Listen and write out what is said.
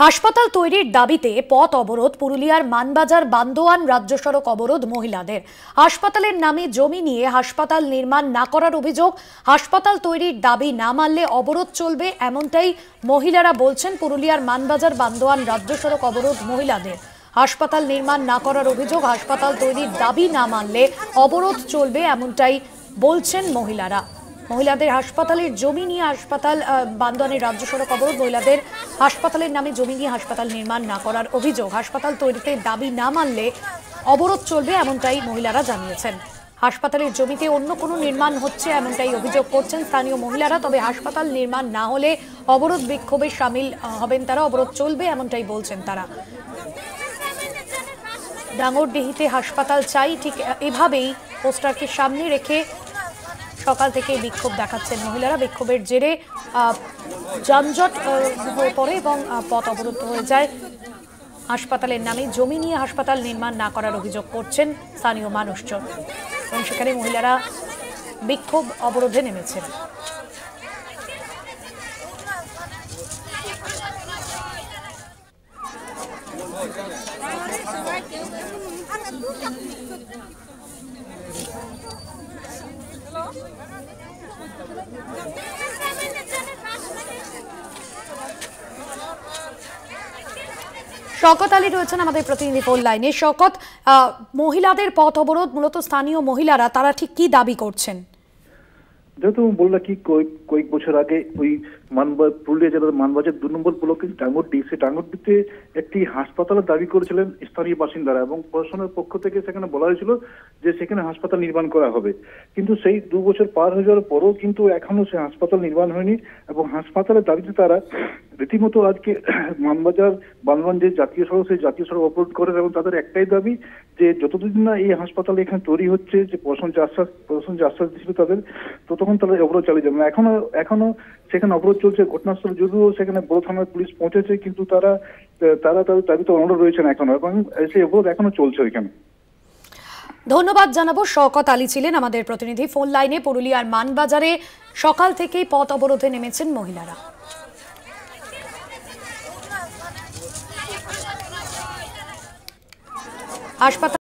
হাসপাতাল তৈরির দাবিতে পথ অবরোধ পুরুলিয়ার মানবাজার বান্দোয়ান রাজ্য সড়ক অবরোধ মহিলাদের। হাসপাতালের নামে জমি নিয়ে হাসপাতাল নির্মাণ না করার অভিযোগ। হাসপাতাল তৈরির দাবি না মানলে অবরোধ চলবে, এমনটাই মহিলারা বলছেন। পুরুলিয়ার মানবাজার বান্দোয়ান রাজ্য সড়ক অবরোধ মহিলাদের। হাসপাতাল নির্মাণ না করার অভিযোগ, হাসপাতাল তৈরির দাবি না মানলে অবরোধ চলবে, এমনটাই বলছেন মহিলারা। মহিলাদের হাসপাতালের জমি নিয়ে হাসপাতাল বান্দোয়ানের রাজ্য সড়ক অবরোধ। মহিলাদের হাসপাতালের নামে জমি নিয়ে হাসপাতাল নির্মাণ না করার অভিযোগ। হাসপাতাল তৈরিতে দাবি না মানলে অবরোধ চলবে, এমনটাই মহিলারা জানিয়েছেন। হাসপাতালের জমিতে অন্য কোনো নির্মাণ হচ্ছে, এমনটাই অভিযোগ করছেন স্থানীয় মহিলারা। তবে হাসপাতাল নির্মাণ না হলে অবরোধ বিক্ষোভে সামিল হবেন তারা। অবরোধ চলবে, এমনটাই বলছেন তারা। ডাঙ্গরডিহিতে হাসপাতাল চাই, ঠিক এভাবেই পোস্টারকে সামনে রেখে সকাল থেকে বিক্ষোভ দেখাচ্ছেন মহিলারা। বিক্ষোভের জেরে যানজট হয়ে পড়ে এবং পথ অবরুদ্ধ হয়ে যায়। হাসপাতালের নামে জমি নিয়ে হাসপাতাল নির্মাণ না করার অভিযোগ করছেন স্থানীয় মানুষজন এবং সেখানে মহিলারা বিক্ষোভ অবরোধে নেমেছেন। শওকত আলী রয়েছেন আমাদের প্রতিনিধি ফোন লাইনে। শওকত, মহিলাদের পথ অবরোধ মূলত স্থানীয় মহিলারা, তারা ঠিক কি দাবি করছেন? যেহেতু বললা কি কয়েক বছর আগে ওই পুরুলিয়া জেলার মানবাজার 2 নম্বর ব্লকে টাঙ্গরডিতে একটি হাসপাতালের দাবি করেছিলেন স্থানীয় বাসিন্দারা এবং প্রশাসনের পক্ষ থেকে সেখানে বলা হয়েছিল যে সেখানে হাসপাতাল নির্মাণ করা হবে। কিন্তু সেই 2 বছর পার হয়ে যাওয়ার পরও কিন্তু এখনো সে হাসপাতাল নির্মাণ হয়নি এবং হাসপাতালের দাবিতে তারা রীতিমতো আজকে মানবাজার বান্দোয়ান যে জাতীয় সড়ক, সেই জাতীয় সড়ক অবরোধ করেন এবং তাদের একটাই দাবি যে যতদিন না এই হাসপাতাল এখানে তৈরি হচ্ছে, যে প্রশাসন যে আশ্বাস দিচ্ছিল তাদের, ততক্ষণ তারা অবরোধ চালিয়ে যাবেন। এখনো সেখানে অবরোধ চলছে ঘটনাস্থলে, যদিও সেখানে বড় থানার পুলিশ পৌঁছেছে, কিন্তু তারা তাদের দাবিতে অনড় রয়েছেন এখনো এবং সেই অবরোধ এখনো চলছে ওইখানে। ধন্যবাদ জানাবো। শওকত আলী ছিলেন আমাদের প্রতিনিধি ফোন লাইনে। পুরুলিয়ার মানবাজারে সকাল থেকেই পথ অবরোধে নেমেছেন মহিলারা। হাসপাতাল